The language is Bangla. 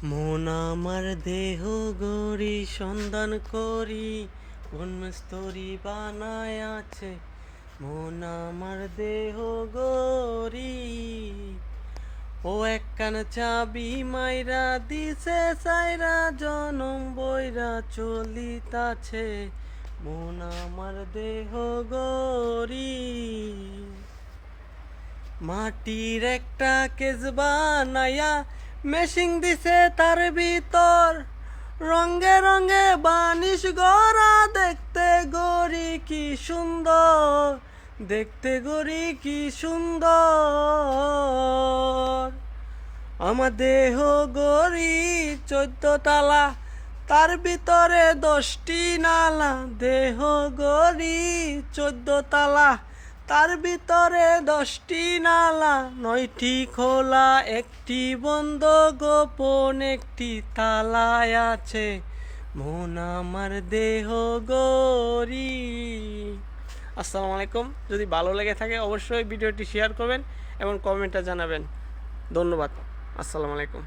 মন আমার দেহ গড়ি সন্ধান করি কোন মিস্তরি বানায় আছে। মন আমার দেহ গড়ি ও একখান চাবি মাইরা দিছে সাইরা জনম বইরা চলিতাছে। মন আমার দেহ গড়ি মাটির একটা কেস বানায়া মেশিং দিছে তার ভিতর রঙে রঙে বানিশ গড়া দেখতে গড়ি কি সুন্দর, দেখতে গড়ি কি সুন্দর। আমার দেহ গড়ি 14 তালা তার ভিতরে 10টি নালা। দেহ গড়ি 14 তালা তার ভিতরে 10টি নালা। 9টি খোলা 1টি বন্ধ গোপন 1টি তালায় আছে। মন আমার দেহ গড়ি। আসসালামু আলাইকুম। যদি ভালো লেগে থাকে অবশ্যই ভিডিওটি শেয়ার করবেন এবং কমেন্টে জানাবেন। ধন্যবাদ। আসসালামু আলাইকুম।